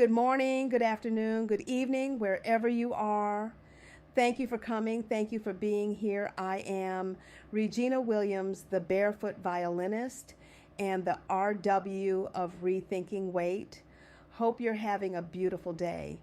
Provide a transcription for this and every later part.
good morning, good afternoon, good evening, wherever you are. Thank you for coming. Thank you for being here. I am Regina Williams, the barefoot violinist and the RW of Rethinking Weight. Hope you're having a beautiful day.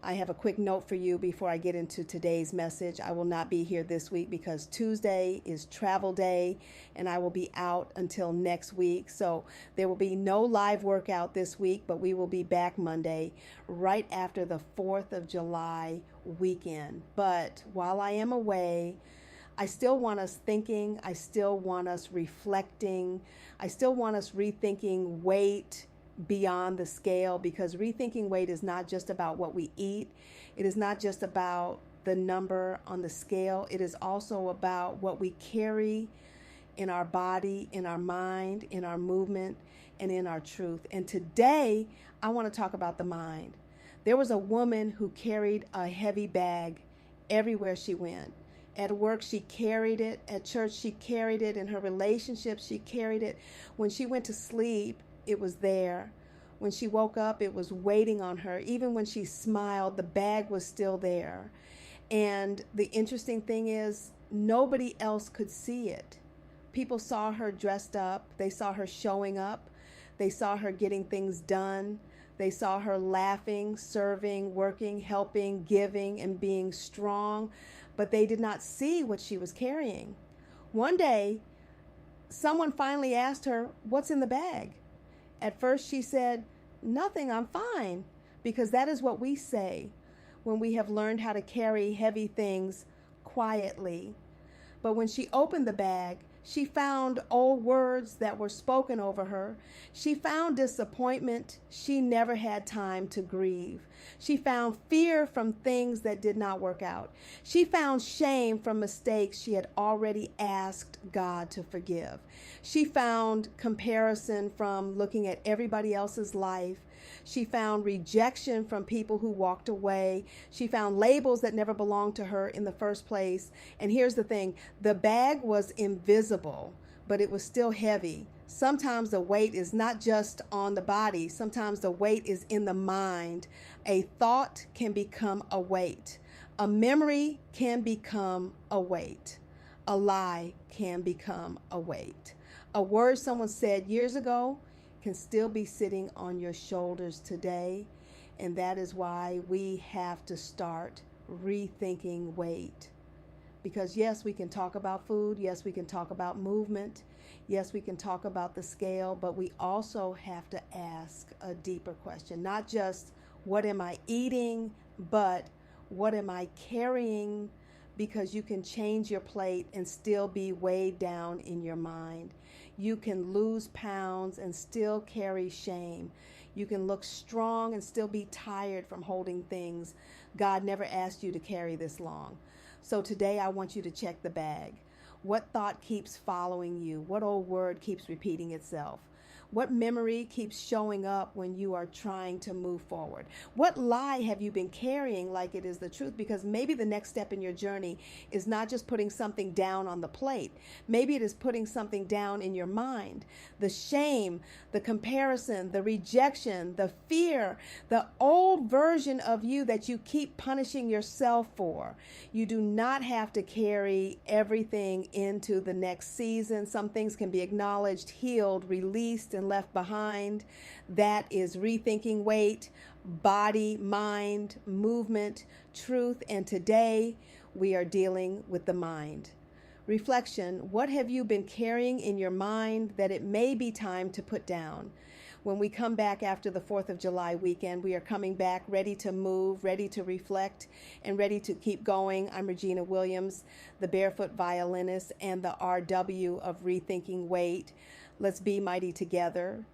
I have a quick note for you before I get into today's message. I will not be here this week because Tuesday is travel day and I will be out until next week. So there will be no live workout this week, but we will be back Monday right after the 4th of July weekend. But while I am away, I still want us thinking, I still want us reflecting, I still want us rethinking weight beyond the scale, because rethinking weight is not just about what we eat. It is not just about the number on the scale. It is also about what we carry in our body, in our mind, in our movement, and in our truth. And today, I want to talk about the mind. There was a woman who carried a heavy bag everywhere she went. At work, she carried it. At church, she carried it. In her relationships, she carried it. When she went to sleep, it was there. When she woke up, it was waiting on her. Even when she smiled, the bag was still there. And the interesting thing is, nobody else could see it. People saw her dressed up. They saw her showing up. They saw her getting things done. They saw her laughing, serving, working, helping, giving, and being strong. But they did not see what she was carrying. One day, someone finally asked her, "What's in the bag?" At first she said, "Nothing, I'm fine," because that is what we say when we have learned how to carry heavy things quietly. But when she opened the bag, she found old words that were spoken over her. She found disappointment she never had time to grieve. She found fear from things that did not work out. She found shame from mistakes she had already asked God to forgive. She found comparison from looking at everybody else's life. She found rejection from people who walked away. She found labels that never belonged to her in the first place. And here's the thing, the bag was invisible, but it was still heavy. Sometimes the weight is not just on the body. Sometimes the weight is in the mind. A thought can become a weight. A memory can become a weight. A lie can become a weight. A word someone said years ago can still be sitting on your shoulders today. And that is why we have to start rethinking weight. Because yes, we can talk about food. Yes, we can talk about movement. Yes, we can talk about the scale, but we also have to ask a deeper question. Not just what am I eating, but what am I carrying? Because you can change your plate and still be weighed down in your mind. You can lose pounds and still carry shame. You can look strong and still be tired from holding things. God never asked you to carry this long. So today I want you to check the bag. What thought keeps following you? What old word keeps repeating itself? What memory keeps showing up when you are trying to move forward? What lie have you been carrying like it is the truth? Because maybe the next step in your journey is not just putting something down on the plate. Maybe it is putting something down in your mind. The shame, the comparison, the rejection, the fear, the old version of you that you keep punishing yourself for. You do not have to carry everything into the next season. Some things can be acknowledged, healed, released, and left behind. That is rethinking weight, body, mind, movement, truth, and today we are dealing with the mind. Reflection, what have you been carrying in your mind that it may be time to put down? When we come back after the 4th of July weekend, we are coming back ready to move, ready to reflect, and ready to keep going. I'm Regina Williams, the barefoot violinist and the RW of Rethinking Weight. Let's be mighty together.